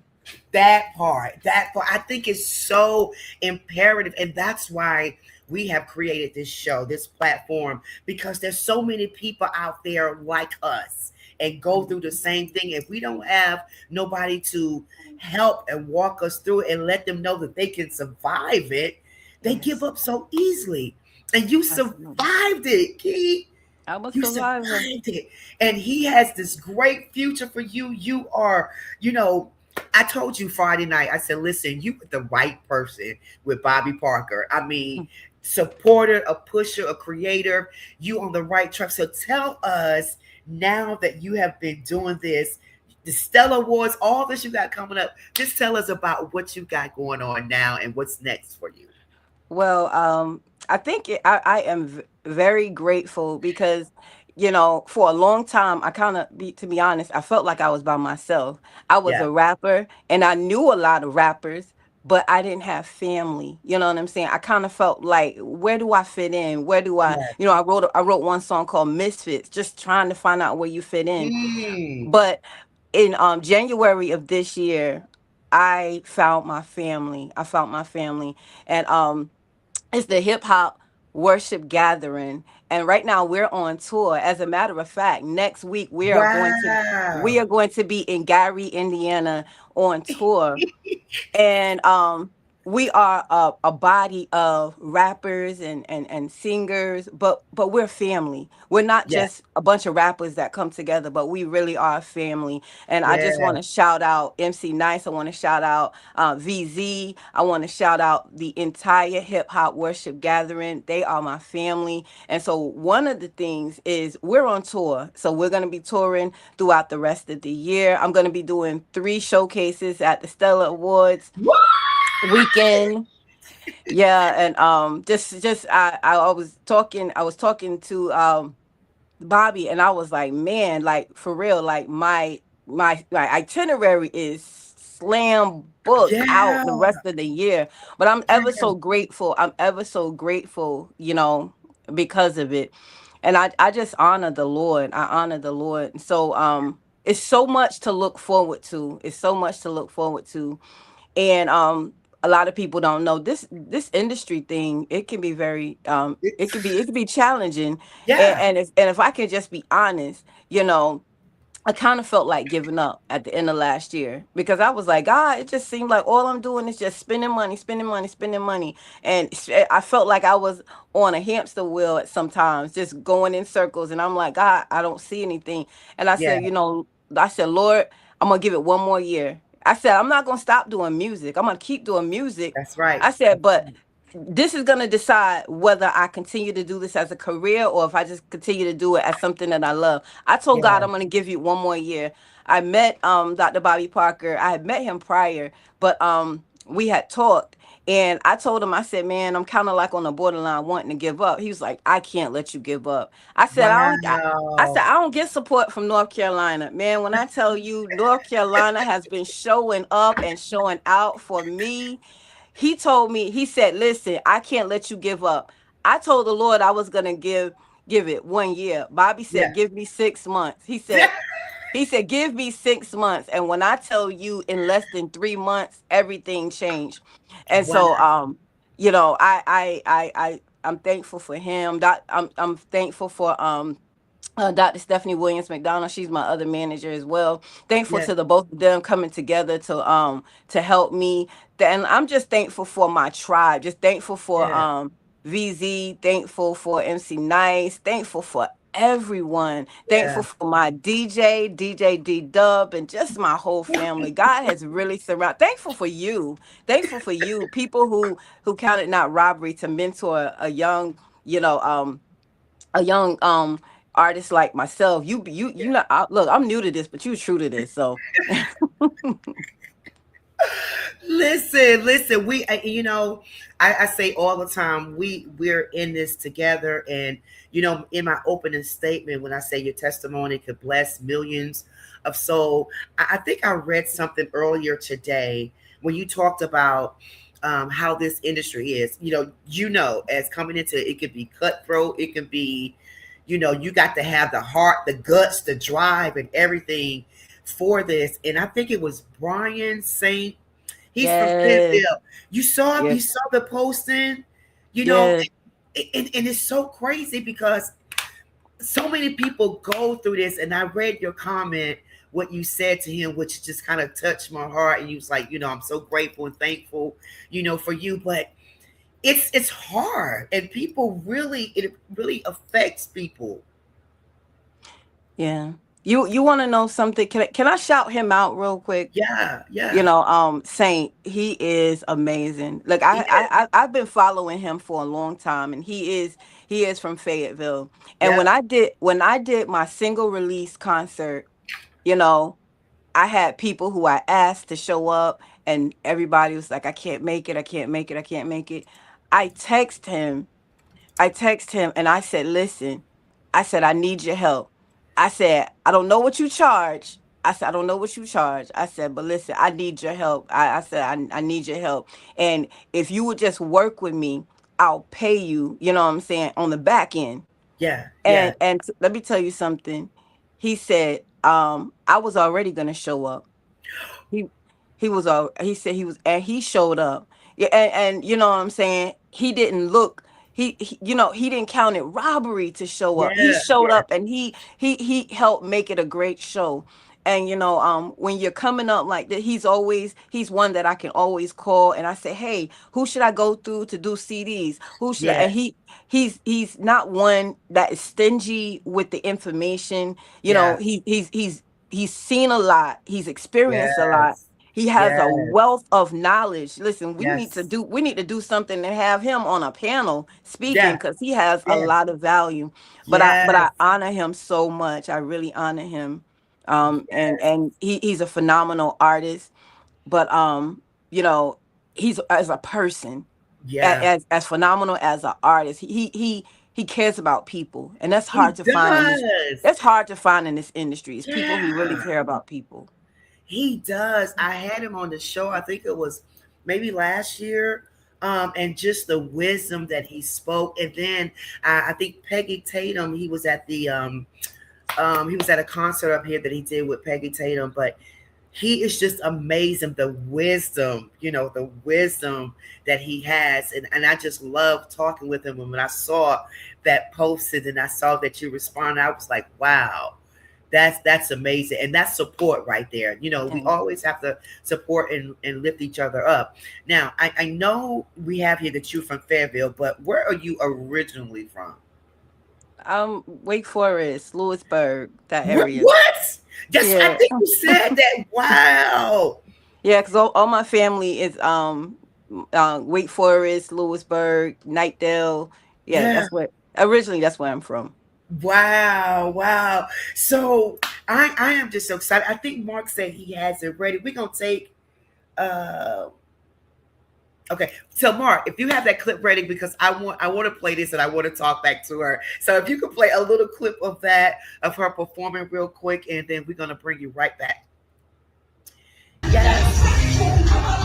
That part I think is so imperative, and that's why we have created this show, this platform, because there's so many people out there like us and go through the same thing. If we don't have nobody to help and walk us through it and let them know that they can survive it, they give Yes. up so easily. And you Absolutely. survived it, Key. I'm a You survivor. survived it. And he has this great future for you. You are, you know, I told you Friday night, I said, listen, you with the right person with Bobby Parker. I mean, supporter, a pusher, a creator, you on the right track. So tell us, now that you have been doing this, the Stella Awards, all this you got coming up, just tell us about what you got going on now and what's next for you. Well, I think I am very grateful because, for a long time, to be honest, I felt like I was by myself. I was Yeah. a rapper and I knew a lot of rappers, but I didn't have family. You know what I'm saying? I kind of felt like, where do I fit in? Where do Yeah. I wrote one song called Misfits, just trying to find out where you fit in. Mm. But in January of this year, I found my family. I found my family. And it's the hip hop worship gathering, and right now we're on tour. As a matter of fact, next week we Wow. are going to be in Gary, Indiana, on tour. And we are a body of rappers and singers, but we're family. We're not Yeah. just a bunch of rappers that come together, but we really are a family. And I just Yeah. want to shout out MC Nice. I want to shout out VZ. I want to shout out the entire hip hop worship gathering. They are my family. And so one of the things is we're on tour, so we're going to be touring throughout the rest of the year. I'm going to be doing 3 showcases at the Stella Awards What? weekend. Yeah, and just I was talking to Bobby, and I was like, man, like for real, like my itinerary is slam booked out Yeah. the rest of the year. But I'm ever Yeah. so grateful. I'm ever so grateful, because of it. And I just honor the Lord. I honor the Lord. So it's so much to look forward to. It's so much to look forward to. And a lot of people don't know this industry thing. It can be very It- it can be challenging. and, yeah. and if and if I can just be honest, I kind of felt like giving up at the end of last year, because I was like, God, it just seemed like all I'm doing is just spending money, spending money, spending money. And I felt like I was on a hamster wheel at sometimes, just going in circles. And I'm like, God, I don't see anything. And Yeah. I said, Lord, I'm going to give it one more year. I said, I'm not going to stop doing music. I'm going to keep doing music. That's right. I said, but this is going to decide whether I continue to do this as a career, or if I just continue to do it as something that I love. I told God Yeah. I'm going to give you one more year. I met Dr. Bobby Parker. I had met him prior, but we had talked, And I told him, I said, man, I'm kind of like on the borderline wanting to give up. He was like, I can't let you give up. I said, I said, Wow. I don't get support from North Carolina. Man, when I tell you North Carolina has been showing up and showing out for me, he told me, he said, listen, I can't let you give up. I told the Lord I was gonna give it 1 year. Bobby said, Yeah. give me 6 months. He said, give me 6 months. And when I tell you in less than 3 months, everything changed. And Wow. so I'm thankful for him. I'm thankful for Dr. Stephanie Williams McDonald. She's my other manager as well. Thankful Yeah. to the both of them coming together to help me. And I'm just thankful for my tribe. Just thankful for Yeah. VZ. Thankful for MC Nice. Thankful for everyone. Yeah. Thankful for my DJ D Dub, and just my whole family. God has really surrounded. Thankful for you. Thankful for you. People who counted not robbery to mentor you know, um, a young artist like myself. You know, look, I'm new to this, but you true to this. So Listen. I say all the time, we're in this together. And in my opening statement, when I say your testimony could bless millions of souls, I think I read something earlier today when you talked about how this industry is. As coming into it, it could be cutthroat, it can be, you got to have the heart, the guts, the drive, and everything for this. And I think it was Brian Saint. He's from yes, Fayetteville. You yes, saw the posting, you know, yes. and it's so crazy because so many people go through this. And I read your comment, what you said to him, which just kind of touched my heart. And you was like, I'm so grateful and thankful, for you. But it's hard, and it really affects people. Yeah. You want to know something? Can I shout him out real quick? Yeah, yeah, Saint, he is amazing. Like yeah, I've been following him for a long time, and he is from Fayetteville. And yeah, when I did my single release concert, you know, I had people who I asked to show up, and everybody was like, I can't make it, I can't make it, I can't make it. I text him and I said, listen, I said, I need your help. I said, I don't know what you charge. I said, I don't know what you charge. I said, but listen, I need your help. I said, I need your help. And if you would just work with me, I'll pay you, you know what I'm saying, on the back end. yeah, yeah, And let me tell you something. He said, I was already gonna show up. He he said he was, and he showed up. Yeah, and you know what I'm saying? He didn't look, he didn't count it robbery to show up. He yeah, showed yeah, up, and he helped make it a great show. And when you're coming up like that, he's one that I can always call, and I say, hey, who should I go through to do CDs? Who should I? yeah, And he's not one that is stingy with the information. yeah, He's seen a lot. He's experienced a lot. yes, He has a yes, wealth of knowledge. Listen, yes, we need to do something and have him on a panel speaking, yeah, because he has a yeah, lot of value. But I yes, honor him so much. I really honor him. yes, And he's a phenomenal artist. But he's, as a person, yeah. as phenomenal as an artist. He cares about people, and that's He hard to find in this. does. That's hard to find in this industry. Is people who really Yeah, care about people. he does. I had him on the show. I think it was maybe last year. And just the wisdom that he spoke. And then I think Peggy Tatum, he was at a concert up here that he did with Peggy Tatum. But he is just amazing, the wisdom that he has. And I just love talking with him. And when I saw that posted and I saw that you responded, I was like, wow, that's amazing. And that's support right there. We And always have to support and lift each other up. Now, I know we have here that you're from Fayetteville, but where are you originally from? Wake Forest, Lewisburg, that What? area. What? Yes, I Yeah, think you said that. Wow. yeah, because all my family is Wake Forest, Lewisburg, Nightdale. Yeah, Yeah. that's where I'm from. Wow, wow. So I am just so excited. I think Mark said he has it ready. We're gonna take uh Okay, so Mark, if you have that clip ready, because I want to play this and I want to talk back to her. So if you could play a little clip of that of her performing real quick, and then we're gonna bring you right back. Yes.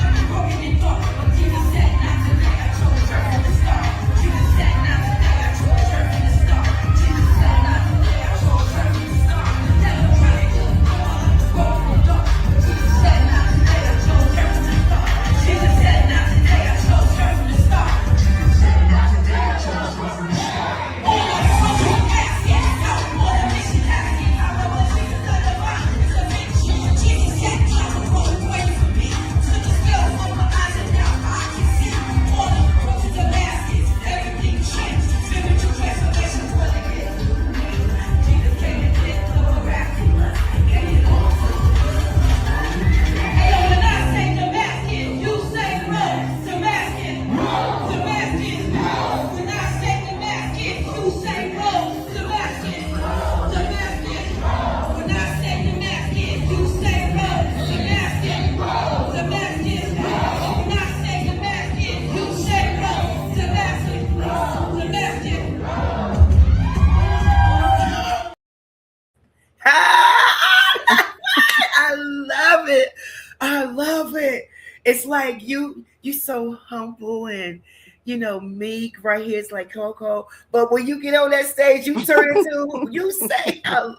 I love it. I love it. It's like you so humble and meek right here. It's like Coco. But when you get on that stage, you turn into you say I love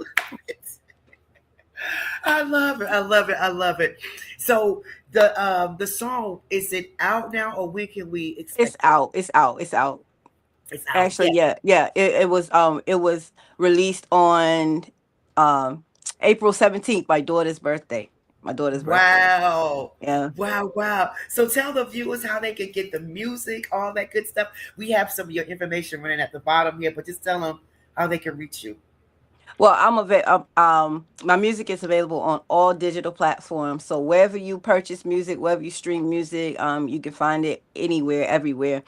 it. I love it. I love it. I love it. So the song, is it out now or when can we expect It's out. It's out. It's out. it's out? Actually, yeah. It was released on um April 17th, my daughter's birthday. My daughter's birthday. Wow. Yeah. Wow, wow. So tell the viewers how they can get the music, all that good stuff. We have some of your information running at the bottom here, but just tell them how they can reach you. Well, my music is available on all digital platforms. So wherever you purchase music, wherever you stream music, you can find it anywhere, everywhere.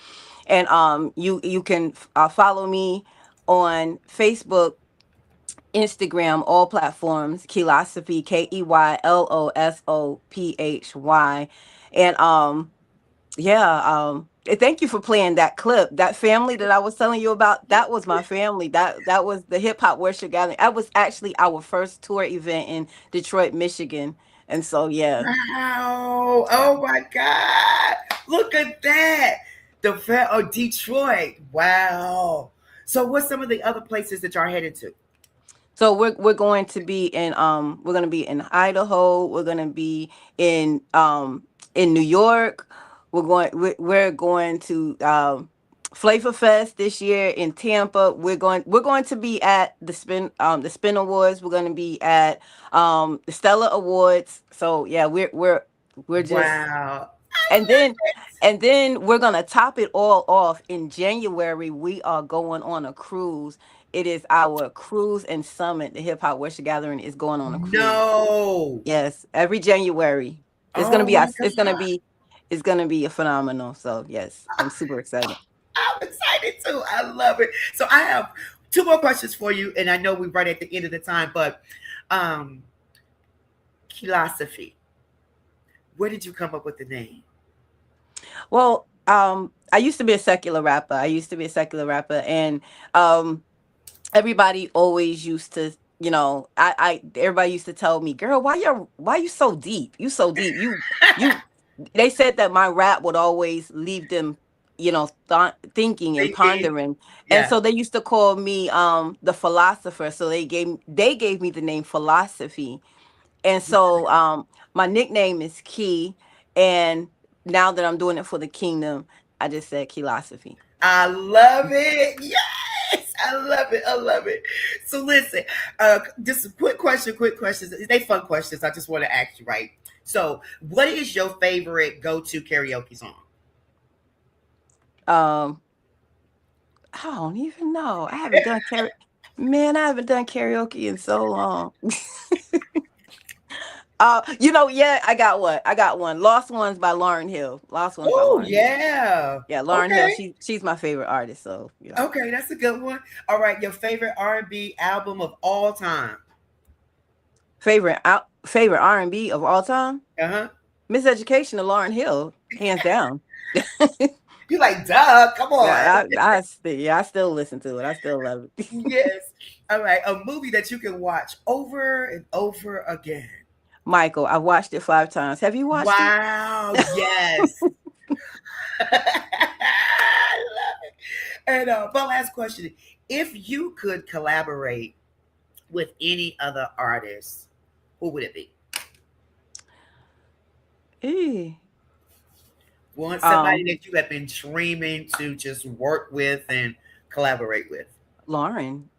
And you can follow me on Facebook, Instagram, all platforms, Keylosophy, KEYLOSOPHY. And yeah, thank you for playing that clip. That family that I was telling you about, that was my family. That was the hip hop worship gathering. That was actually our first tour event in Detroit, Michigan. And so yeah. Wow. Yeah. Oh my God. Look at that. Detroit. Wow. So what's some of the other places that y'all headed to? So we're going to be in Idaho. We're going to be in New York. We're going to Flavor Fest this year in Tampa. We're going to be at the Spin Awards. We're going to be at the Stella Awards. So yeah, we're just Wow. and then we're gonna top it all off in January. We are going on a cruise. It is our cruise and summit. The Hip Hop Worship Gathering is going on a cruise. No. Yes, every January. It's gonna Oh be my it's gonna God. be it's gonna be a phenomenal. So yes, I'm super excited. I'm excited too. I love it. So I have two more questions for you, and I know we're right at the end of the time, but um philosophy. Where did you come up with the name? Well, I used to be a secular rapper. And everybody always used to, I everybody used to tell me, girl, why you so deep? You so deep. You they said that my rap would always leave them, thinking and Thinking. pondering. And Yeah. so they used to call me the philosopher. So they gave me the name philosophy. And so my nickname is Key. And now that I'm doing it for the kingdom, I just said Keylosophy. I love it. Yes, I love it. I love it. So listen, just a quick questions. They fun questions. I just want to ask you, right? So, what is your favorite go-to karaoke song? Um, I don't even know. I haven't done karaoke. Man, I haven't done karaoke in so long. Yeah, I got one. Lost Ones by Lauryn Hill. Lost Ones by Oh Lauryn Hill. yeah. Yeah, Lauryn Hill. Okay. She's my favorite artist. So Okay, that's a good one. All right, your favorite R&B album of all time? favorite R&B of all time. Uh huh. Miseducation of Lauryn Hill, hands down. You like, duh, come on. I still listen to it. I still love it. Yes. All right. A movie that you can watch over and over again. Michael, I've watched it 5 times. Have you watched it? Wow. Yes. I love it. And one last question. If you could collaborate with any other artist, who would it be? Eh. Want somebody Um, that you have been dreaming to just work with and collaborate with? Lauren.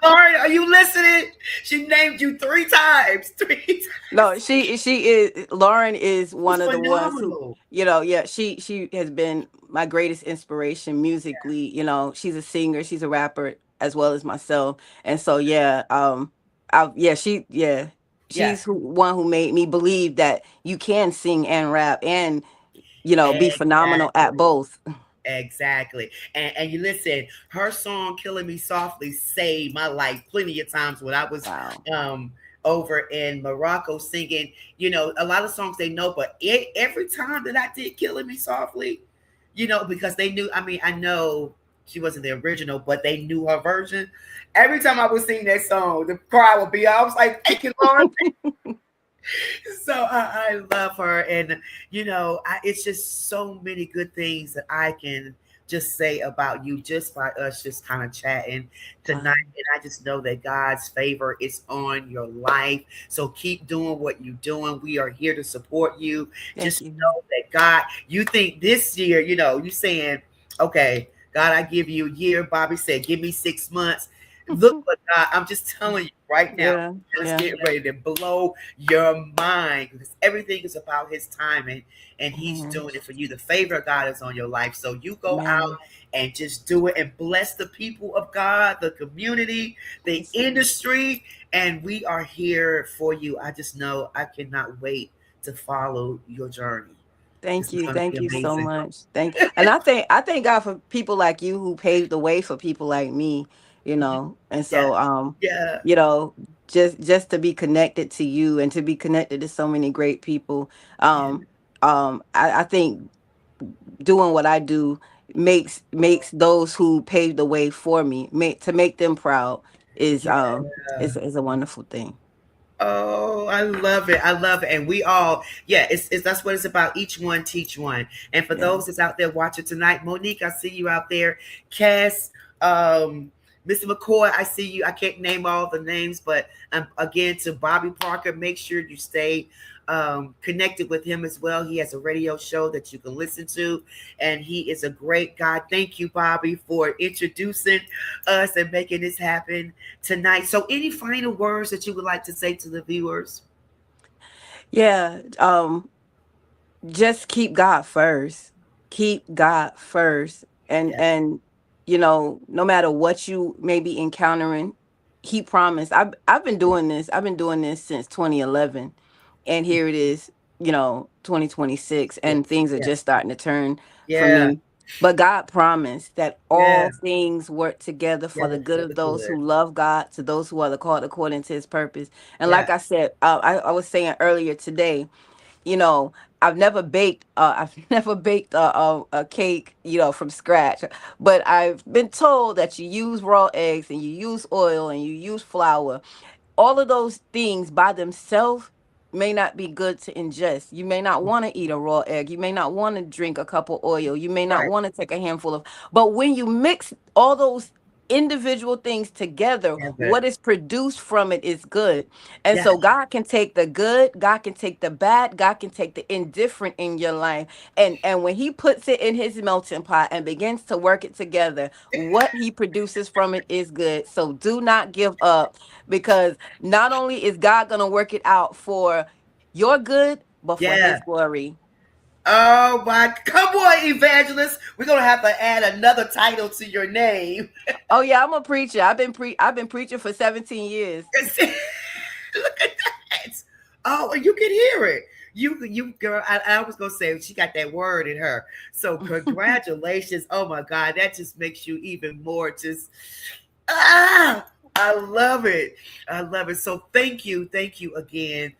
Lauren, are you listening? She named you 3 times. 3 times. No, she is Lauren is one It's of the ones who, phenomenal. yeah, she has been my greatest inspiration musically. She's a singer, she's a rapper as well as myself. And so yeah, Yeah, she's one who made me believe that you can sing and rap and be phenomenal at exactly. both. Exactly. And you listen, her song Killing Me Softly saved my life plenty of times when I was Wow. um over in Morocco singing, a lot of songs they know, but every time that I did Killing Me Softly, because they knew, I mean, I know she wasn't the original, but they knew her version. Every time I would sing that song, the crowd would be, I was like, thank you, Lord. So I love her, and it's just so many good things that I can just say about you just by us just kind of chatting tonight. Wow. And I just know that God's favor is on your life. So keep doing what you're doing. We are here to support you. Thank Just you. know that God, you think this year, you saying, okay, God, I give you a year. Bobby said, give me 6 months. Look what God, I'm just telling you right now, Yeah, just yeah. get ready to blow your mind because everything is about his timing and he's Mhm. doing it for you. The favor of God is on your life. So you go out Man. and just do it and bless the people of God, the community, the Yes. industry. And we are here for you. I just know I cannot wait to follow your journey. This Thank is you. going to be Thank you so amazing. much. And I thank God for people like you who paved the way for people like me. And Yeah. so Yeah. you know, just to be connected to you and to be connected to so many great people. Yeah. I think doing what I do makes those who paved the way for me, make them proud is is a wonderful thing. Oh, I love it. I love it. And we all, yeah, it's that's what it's about. Each one teach one. And for Yeah. those that's out there watching tonight, Monique, I see you out there. Cass, Mr. McCoy, I see you. I can't name all the names, but again, to Bobby Parker, make sure you stay connected with him as well. He has a radio show that you can listen to, and he is a great guy. Thank you, Bobby, for introducing us and making this happen tonight. So, any final words that you would like to say to the viewers? Yeah. Just keep God first. Keep God first. And Yeah, no matter what you may be encountering, he promised. I've been doing this. I've been doing this since 2011. And here it is, 2026, yeah, and things are yeah, just starting to turn for yeah, me. But God promised that yeah. all things work together for the Together good for of the those good. who love God, to those who are the called according to his purpose. And Yeah, like I said, I was saying earlier today, you know I've never baked a cake from scratch, but I've been told that you use raw eggs and you use oil and you use flour. All of those things by themselves may not be good to ingest. You may not want to eat a raw egg. You may not want to drink a cup of oil. You may not right. want to take a handful of. But when you mix all those individual things together, Together. what is produced from it is good. And Yeah, so God can take the good, God can take the bad, God can take the indifferent in your life. And when he puts it in his melting pot and begins to work it together, what he produces from it is good. So do not give up, because not only is God going to work it out for your good, but for his yeah. glory. Oh my, come on, evangelist. We're gonna have to add another title to your name. Oh yeah, I'm a preacher. I've been preaching for 17 years. Look at that. Oh, you can hear it. You girl, I was gonna say she got that word in her. So congratulations. Oh my God, that just makes you even more just I love it. I love it. So thank you again,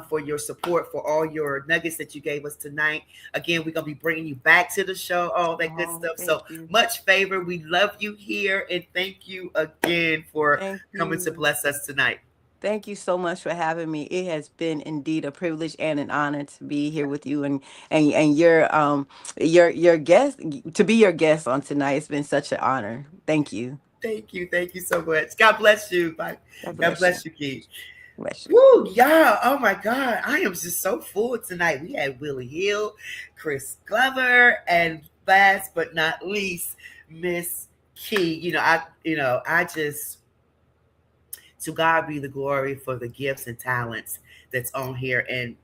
for your support, for all your nuggets that you gave us tonight. Again, we're going to be bringing you back to the show, all that good stuff. So much favor. We love you here. And thank you again for coming to bless us tonight. Thank you so much for having me. It has been indeed a privilege and an honor to be here with you and your guest, to be your guest on tonight. It's been such an honor. Thank you. Thank you. Thank you so much. God bless you. Bye. God bless you, Keith. Woo, y'all. Oh my God. I am just so full tonight. We had Willie Hill, Chris Glover, and last but not least, Miss Key. I just, to God be the glory for the gifts and talents that's on here. And,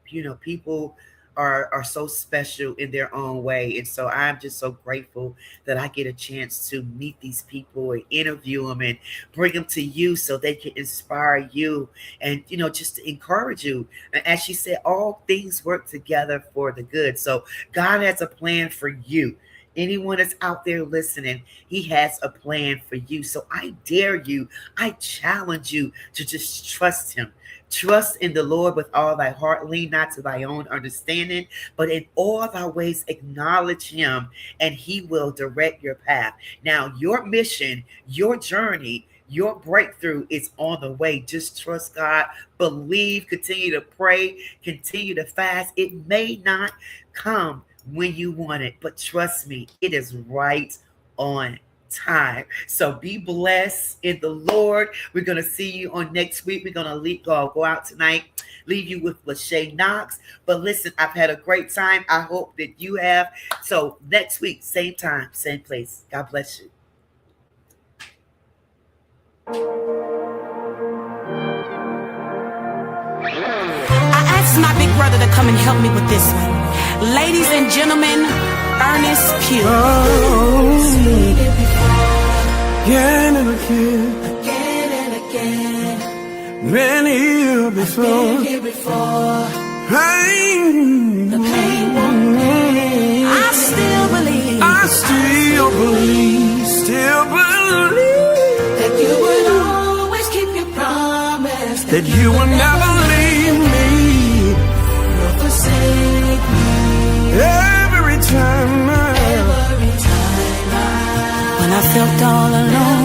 people are so special in their own way. And so I'm just so grateful that I get a chance to meet these people and interview them and bring them to you so they can inspire you and, just to encourage you. And as she said, all things work together for the good. So God has a plan for you. Anyone that's out there listening, he has a plan for you. So I dare you, I challenge you to just trust him. Trust in the Lord with all thy heart. Lean not to thy own understanding, but in all thy ways acknowledge him, and he will direct your path. Now, your mission, your journey, your breakthrough is on the way. Just trust God, believe, continue to pray, continue to fast. It may not come when you want it, but trust me, it is right on time. So be blessed in the Lord. We're going to see you on next week. We're going to go out tonight, leave you with Lachey Knox. But listen, I've had a great time. I hope that you have. So next week, same time, same place. God bless you. I asked my big brother to come and help me with this one. Ladies and gentlemen, Ernest Pugh. Again and again, been here before. Pain, the pain won't end. I still believe that you would always keep your promise, that you will never leave me nor forsake me. Every time When I felt all alone,